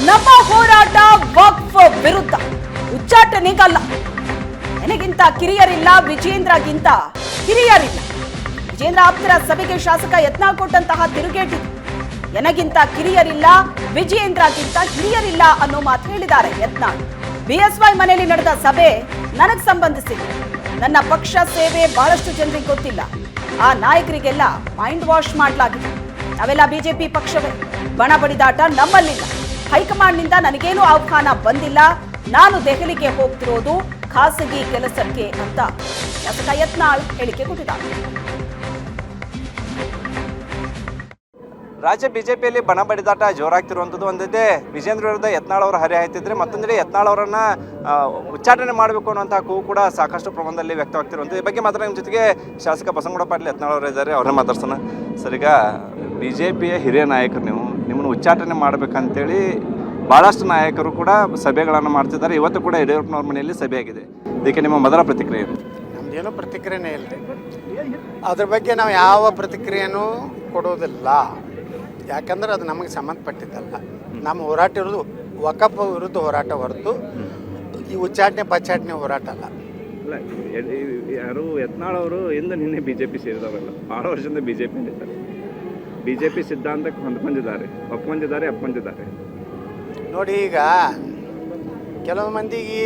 ನಮ್ಮ ಹೋರಾಟ ವಕ್ಫ್ ವಿರುದ್ಧ ಉಚ್ಚಾಟನೆಗಲ್ಲ. ನನಗಿಂತ ಕಿರಿಯರಿಲ್ಲ, ವಿಜೇಂದ್ರಗಿಂತ ಹಿರಿಯರಿಲ್ಲ. ವಿಜೇಂದ್ರ ಆಪ್ತರ ಸಭೆಗೆ ಶಾಸಕ ಯತ್ನಾಳ್ ಕೊಟ್ಟಂತಹ ತಿರುಗೇಟಿದೆ. ನನಗಿಂತ ಕಿರಿಯರಿಲ್ಲ, ವಿಜೇಂದ್ರಗಿಂತ ಹಿರಿಯರಿಲ್ಲ ಅನ್ನೋ ಮಾತು ಹೇಳಿದ್ದಾರೆ ಯತ್ನಾಳ್. ಬಿಎಸ್ವೈ ಮನೆಯಲ್ಲಿ ನಡೆದ ಸಭೆ ನನಗೆ ಸಂಬಂಧಿಸಿದೆ. ನನ್ನ ಪಕ್ಷ ಸೇವೆ ಬಹಳಷ್ಟು ಜನರಿಗೆ ಗೊತ್ತಿಲ್ಲ. ಆ ನಾಯಕರಿಗೆಲ್ಲ ಮೈಂಡ್ ವಾಶ್ ಮಾಡಲಾಗಿದೆ. ನಾವೆಲ್ಲ ಬಿಜೆಪಿ ಪಕ್ಷವೇ. ಬಣ ಬಡಿದಾಟ ನಮ್ಮಲ್ಲಿಲ್ಲ. ಹೈಕಮಾಂಡ್ನಿಂದ ನನಗೇನು ಆಹ್ವಾನ ಬಂದಿಲ್ಲ. ನಾನು ದೆಹಲಿಗೆ ಹೋಗ್ತಿರೋದು ಖಾಸಗಿ ಕೆಲಸಕ್ಕೆ ಅಂತ ಶಾಸಕ ಯತ್ನಾಳ್ ಹೇಳಿಕೆ ಕೊಟ್ಟಿದ್ದಾರೆ. ರಾಜ್ಯ ಬಿಜೆಪಿಯಲ್ಲಿ ಬಣ ಬಡಿದಾಟ ಜೋರಾಗ್ತಿರುವಂಥದ್ದು. ಒಂದಿದೆ ವಿಜೇಂದ್ರ ವಿರುದ್ಧ ಯತ್ನಾಳ್ ಅವರು ಹರಿ ಹಾಯ್ತಿದ್ರೆ, ಮತ್ತೊಂದೆಡೆ ಯತ್ನಾಳ್ ಅವರನ್ನ ಉಚ್ಚಾಟನೆ ಮಾಡಬೇಕು ಅನ್ನುವಂತಹ ಕೂಗು ಕೂಡ ಸಾಕಷ್ಟು ಪ್ರಮಾಣದಲ್ಲಿ ವ್ಯಕ್ತವಾಗ್ತಿರುವಂಥದ್ದು. ಈ ಬಗ್ಗೆ ಮಾತ್ರ ನಿಮ್ಮ ಜೊತೆಗೆ ಶಾಸಕ ಬಸನಗೌಡ ಪಾಟೀಲ್ ಯತ್ನಾಳ್ ಅವರು ಇದ್ದಾರೆ, ಅವ್ರನ್ನ ಮಾತಾಡ್ಸೋಣ. ಸರ್, ಈಗ ಬಿಜೆಪಿಯ ಹಿರಿಯ ನಾಯಕರು, ನಿಮ್ಮನ್ನು ಉಚ್ಚಾಟನೆ ಮಾಡಬೇಕಂತೇಳಿ ಭಾಳಷ್ಟು ನಾಯಕರು ಕೂಡ ಸಭೆಗಳನ್ನು ಮಾಡ್ತಿದ್ದಾರೆ. ಇವತ್ತು ಕೂಡ ಯಡಿಯೂರಪ್ಪನವ್ರ ಮನೆಯಲ್ಲಿ ಸಭೆ ಆಗಿದೆ. ಇದಕ್ಕೆ ನಿಮ್ಮ ಮೊದಲ ಪ್ರತಿಕ್ರಿಯೆ? ನಮ್ದೇನೂ ಪ್ರತಿಕ್ರಿಯೆನೇ ಇಲ್ಲ. ಅದ್ರ ಬಗ್ಗೆ ನಾವು ಯಾವ ಪ್ರತಿಕ್ರಿಯೆನೂ ಕೊಡೋದಿಲ್ಲ. ಯಾಕಂದ್ರೆ ಅದು ನಮಗೆ ಸಂಬಂಧಪಟ್ಟಿದ್ದಲ್ಲ. ನಮ್ಮ ಹೋರಾಟ ಇರೋದು ವಕಫ್ ವಿರುದ್ಧ ಹೋರಾಟ ಹೊರತು ಈ ಉಚ್ಚಾಟನೆ ಪಚ್ಚಾಟನೆ ಹೋರಾಟ ಅಲ್ಲ. ಯಾರು ಯತ್ನಾಳ್ ಅವರು ನಿನ್ನೆ ಬಿಜೆಪಿ ಸೇರಿದವರಲ್ಲ, ಭಾಳ ವರ್ಷದಿಂದ ಬಿಜೆಪಿಯಲ್ಲಿದ್ದಾರೆ. ಬಿಜೆಪಿ ಸಿದ್ಧಾಂತಕ್ಕೆ ಹೊಂದ್ಕೊಂಡಿದ್ದಾರೆ, ಒಪ್ಕೊಂಡಿದ್ದಾರೆ. ನೋಡಿ, ಈಗ ಕೆಲವು ಮಂದಿಗೆ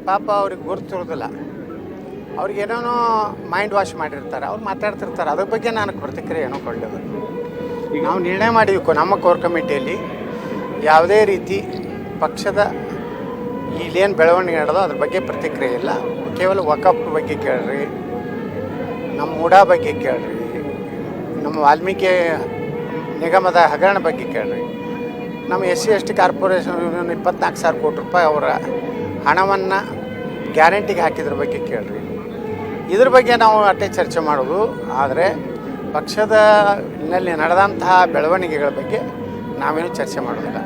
ಪಾಪ ಅವ್ರಿಗೆ ಗುರುತಿರೋದಿಲ್ಲ. ಅವ್ರಿಗೇನೋ ಮೈಂಡ್ ವಾಶ್ ಮಾಡಿರ್ತಾರೆ, ಅವ್ರು ಮಾತಾಡ್ತಿರ್ತಾರೆ. ಅದ್ರ ಬಗ್ಗೆ ನನಗೆ ಪ್ರತಿಕ್ರಿಯೆ ಏನೋ ಕೊಡಲಿಲ್ಲ. ನಾವು ನಿರ್ಣಯ ಮಾಡಿವಿ ನಮ್ಮ ಕೋರ್ ಕಮಿಟಿಯಲ್ಲಿ ಯಾವುದೇ ರೀತಿ ಪಕ್ಷದ ಇಲ್ಲೇನು ಬೆಳವಣಿಗೆ ನಡೆದೋ ಅದ್ರ ಬಗ್ಗೆ ಪ್ರತಿಕ್ರಿಯೆ ಇಲ್ಲ. ಕೇವಲ ವಕಫ್ ಬಗ್ಗೆ ಕೇಳ್ರಿ, ನಮ್ಮ ಮೂಡಾ ಬಗ್ಗೆ ಕೇಳ್ರಿ, ನಮ್ಮ ವಾಲ್ಮೀಕಿ ನಿಗಮದ ಹಗರಣ ಬಗ್ಗೆ ಕೇಳ್ರಿ, ನಮ್ಮ SC/ST ಕಾರ್ಪೊರೇಷನ್ 24,000 ಕೋಟಿ ರೂಪಾಯಿ ಅವರ ಹಣವನ್ನು ಗ್ಯಾರಂಟಿಗೆ ಹಾಕಿದ್ರ ಬಗ್ಗೆ ಕೇಳ್ರಿ. ಇದ್ರ ಬಗ್ಗೆ ನಾವು ಅಷ್ಟೇ ಚರ್ಚೆ ಮಾಡೋದು. ಆದರೆ ಪಕ್ಷದಲ್ಲಿ ನಡೆದಂತಹ ಬೆಳವಣಿಗೆಗಳ ಬಗ್ಗೆ ನಾವೇನು ಚರ್ಚೆ ಮಾಡೋದಿಲ್ಲ.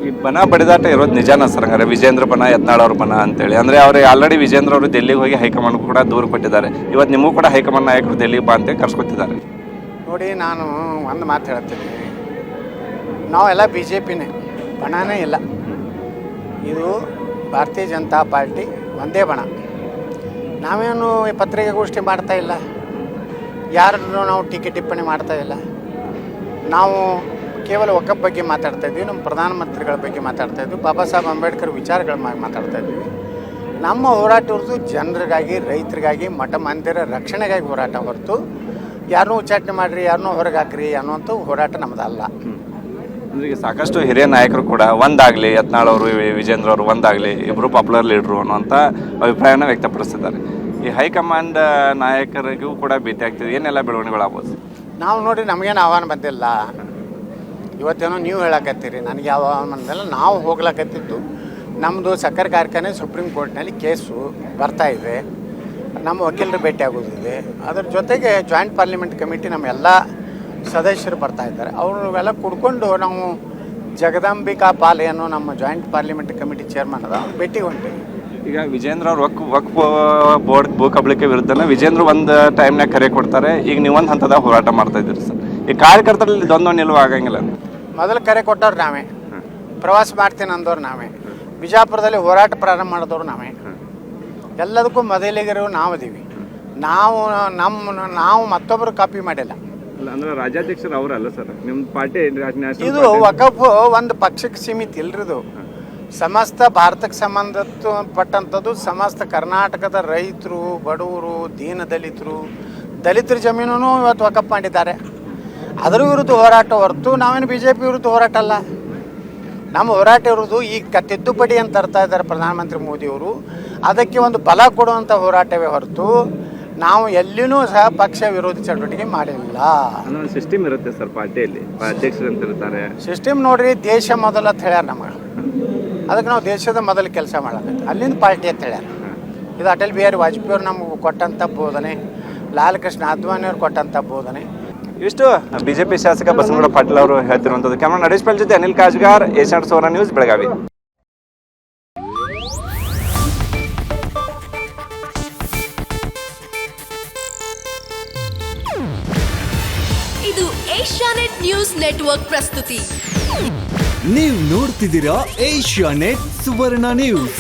ಈ ಬಣ ಬಡಿದಾಟ ಇರೋದು ನಿಜಾನ ಸರ್? ಹಂಗಾರೆ ವಿಜೇಂದ್ರ ಬಣ, ಯತ್ನಾಳ್ ಅವ್ರ ಬಣ ಅಂತೇಳಿ ಅಂದರೆ ಅವರು ಆಲ್ರೆಡಿ ವಿಜೇಂದ್ರ ಅವರು ಡೆಲ್ಲಿಗೆ ಹೋಗಿ ಹೈಕಮಾಂಡ್ ಕೂಡ ದೂರು ಕೊಟ್ಟಿದ್ದಾರೆ. ಇವತ್ತು ನಿಮಗೂ ಕೂಡ ಹೈಕಮಾಂಡ್ ನಾಯಕರು ಡೆಲ್ಲಿಗೆ ಬಾ ಅಂತ ಕರ್ಸ್ಕೊತಿದ್ದಾರೆ. ನೋಡಿ, ನಾನು ಒಂದು ಮಾತು ಹೇಳ್ತೀನಿ. ನಾವೆಲ್ಲ BJPನೇ, ಬಣನೇ ಇಲ್ಲ. ಇದು ಭಾರತೀಯ ಜನತಾ ಪಾರ್ಟಿ ಒಂದೇ ಬಣ. ನಾವೇನು ಪತ್ರಿಕಾಗೋಷ್ಠಿ ಮಾಡ್ತಾ ಇಲ್ಲ, ಯಾರನ್ನು ನಾವು ಟೀಕೆ ಟಿಪ್ಪಣಿ ಮಾಡ್ತಾ ಇಲ್ಲ. ನಾವು ಕೇವಲ ವಕಫ್ ಬಗ್ಗೆ ಮಾತಾಡ್ತಾ ಇದ್ವಿ, ನಮ್ಮ ಪ್ರಧಾನಮಂತ್ರಿಗಳ ಬಗ್ಗೆ ಮಾತಾಡ್ತಾ ಇದ್ವಿ, ಬಾಬಾ ಸಾಹೇಬ್ ಅಂಬೇಡ್ಕರ್ ವಿಚಾರಗಳ ಮಾತಾಡ್ತಾ ಇದ್ವಿ. ನಮ್ಮ ಹೋರಾಟ ಹೊರತು ಜನರಿಗಾಗಿ, ರೈತರಿಗಾಗಿ, ಮಠ ಮಂದಿರ ರಕ್ಷಣೆಗಾಗಿ ಹೋರಾಟ ಹೊರತು ಯಾರನ್ನೂ ಉಚ್ಚಾಟನೆ ಮಾಡಿರಿ, ಯಾರನ್ನೂ ಹೊರಗೆ ಹಾಕ್ರಿ ಅನ್ನುವಂಥ ಹೋರಾಟ ನಮ್ಮದಲ್ಲ. ಈಗ ಸಾಕಷ್ಟು ಹಿರಿಯ ನಾಯಕರು ಕೂಡ ಒಂದಾಗಲಿ, ಯತ್ನಾಳ್ ಅವರು ವಿಜೇಂದ್ರ ಅವರು ಒಂದಾಗಲಿ, ಇಬ್ಬರು ಪಾಪ್ಯುಲರ್ ಲೀಡ್ರು ಅನ್ನುವಂಥ ಅಭಿಪ್ರಾಯನ ವ್ಯಕ್ತಪಡಿಸ್ತಿದ್ದಾರೆ. ಈ ಹೈಕಮಾಂಡ್ ನಾಯಕರಿಗೂ ಕೂಡ ಭೇಟಿ ಆಗ್ತಿದೆ. ಏನೆಲ್ಲ ಬೆಳವಣಿಗೆಗಳಾಗ್ಬೋದು? ನಾವು ನೋಡಿ, ನಮಗೇನು ಆಹ್ವಾನ ಬಂದಿಲ್ಲ. ಇವತ್ತೇನೋ ನೀವು ಹೇಳಕತ್ತೀರಿ, ನನಗೆ ಯಾವ ಆಹ್ವಾನ ಬಂದಿಲ್ಲ. ನಾವು ಹೋಗ್ಲಕತ್ತಿದ್ದು ನಮ್ಮದು ಸಕ್ಕರೆ ಕಾರ್ಖಾನೆ ಸುಪ್ರೀಂ ಕೋರ್ಟ್ನಲ್ಲಿ ಕೇಸು ಬರ್ತಾಯಿದೆ. ನಮ್ಮ ವಕೀಲರು ಭೇಟಿ ಆಗೋದಿದೆ. ಅದ್ರ ಜೊತೆಗೆ ಜಾಯಿಂಟ್ ಪಾರ್ಲಿಮೆಂಟ್ ಕಮಿಟಿ ನಮ್ಮ ಎಲ್ಲ ಸದಸ್ಯರು ಬರ್ತಾಯಿದ್ದಾರೆ. ಅವ್ರೆಲ್ಲ ಕುಡ್ಕೊಂಡು ನಾವು ಜಗದಾಂಬಿಕಾ ಪಾಲ್ ಏನೋ ನಮ್ಮ ಜಾಯಿಂಟ್ ಪಾರ್ಲಿಮೆಂಟ್ ಕಮಿಟಿ ಚೇರ್ಮನ್ ಅದ, ಭೇಟಿಗೆ ಹೊಂಟೀವಿ. ಈಗ ವಿಜೇಂದ್ರ ಅವ್ರು ವಕ್ಫ್ ಬೋರ್ಡ್ ಭೂ ಕಬಳಿಕೆ ವಿರುದ್ಧನ ವಿಜೇಂದ್ರ ಒಂದು ಟೈಮ್ನಾಗ ಕರೆ ಕೊಡ್ತಾರೆ. ಈಗ ನೀವು ಒಂದು ಹಂತದ ಹೋರಾಟ ಮಾಡ್ತಾ ಇದ್ದೀರಿ ಸರ್. ಈ ಕಾರ್ಯಕರ್ತರಲ್ಲಿ ಇದೊಂದು ನಿಲುವು ಆಗಂಗಿಲ್ಲ? ಮೊದಲು ಕರೆ ಕೊಟ್ಟವ್ರು ನಾವೇ, ಪ್ರವಾಸ ಮಾಡ್ತೀನಿ ಅಂದವ್ರು ನಾವೇ, ಬಿಜಾಪುರದಲ್ಲಿ ಹೋರಾಟ ಪ್ರಾರಂಭ ಮಾಡಿದವ್ರು ನಾವೇ. ಎಲ್ಲದಕ್ಕೂ ಮೊದಲಿಗರು ನಾವು ಇದೀವಿ. ನಾವು ಮತ್ತೊಬ್ಬರು ಕಾಪಿ ಮಾಡಿಲ್ಲ. ಅಂದ್ರೆ ರಾಜ್ಯಾಧ್ಯಕ್ಷರು ಅವರಲ್ಲ ಸರ್, ನಿಮ್ಮ ಪಾರ್ಟಿ ಇದು ವಕಫ್ ಒಂದು ಪಕ್ಷಕ್ಕೆ ಸೀಮಿತ ಇಲ್ರಿದು. ಸಮಸ್ತ ಭಾರತಕ್ಕೆ ಸಂಬಂಧಪಟ್ಟಂಥದ್ದು. ಸಮಸ್ತ ಕರ್ನಾಟಕದ ರೈತರು, ಬಡವರು, ದಲಿತರ ಜಮೀನು ಇವತ್ತು ವಕಫ್ ಮಾಡಿದ್ದಾರೆ. ಅದರ ವಿರುದ್ಧ ಹೋರಾಟ ಹೊರತು ನಾವೇನು BJP ವಿರುದ್ಧ ಹೋರಾಟ ಅಲ್ಲ. ನಮ್ಮ ಹೋರಾಟ ಇರೋದು ಈಗ ತಿದ್ದುಪಡಿ ಅಂತ ತರ್ತಾ ಇದ್ದಾರೆ ಪ್ರಧಾನಮಂತ್ರಿ ಮೋದಿಯವರು. ಅದಕ್ಕೆ ಒಂದು ಬಲ ಕೊಡುವಂಥ ಹೋರಾಟವೇ ಹೊರತು ನಾವು ಎಲ್ಲಿನೂ ಸಹ ಪಕ್ಷ ವಿರೋಧಿ ಚಟುವಟಿಕೆ ಮಾಡಿಲ್ಲ. ಸಿಸ್ಟಮ್ ಇರುತ್ತೆ ಸರ್ ಪಾರ್ಟಿಯಲ್ಲಿ, ಅಧ್ಯಕ್ಷರು ಅಂತ ಇರ್ತಾರೆ. ಸಿಸ್ಟಮ್ ನೋಡ್ರಿ, ದೇಶ ಮೊದಲು ಅಂತ ಹೇಳ್ಯಾರ ನಮಗೆ. ಅದಕ್ಕೆ ನಾವು ದೇಶದ ಮೊದಲು ಕೆಲಸ ಮಾಡೋದು, ಅಲ್ಲಿಂದ ಪಾರ್ಟಿ ಅಂತ ಹೇಳ್ಯಾರ. ಇದು ಅಟಲ್ ಬಿಹಾರಿ ವಾಜಪೇಯಿ ಅವರು ನಮಗೆ ಕೊಟ್ಟಂಥ ಬೋಧನೆ, ಲಾಲ್ ಕೃಷ್ಣ ಅದ್ವಾನಿ ಅವ್ರು ಕೊಟ್ಟಂಥ ಬೋಧನೆ. ಇಷ್ಟು ಬಿಜೆಪಿ ಶಾಸಕ ಬಸನಗೌಡ ಪಾಟೀಲ್ ಅವರು ಹೇಳ್ತಿರುವಂಥದ್ದು. ಕ್ಯಾಮರಾ ನರೇಶ್ ಪಾಲ್ ಜೊತೆ ಅನಿಲ್ ಕಾಜ್ಗಾರ್, ಏಷ್ಯಾನೆಟ್ ಸುವರ್ಣ ನ್ಯೂಸ್, ಬೆಳಗಾವಿ. ಇದು ಏಷ್ಯಾನೆಟ್ ನ್ಯೂಸ್ ನೆಟ್ವರ್ಕ್ ಪ್ರಸ್ತುತಿ. ನೀವು ನೋಡ್ತಿದ್ದೀರಾ ಏಷ್ಯಾ ನೆಟ್ ಸುವರ್ಣ ನ್ಯೂಸ್.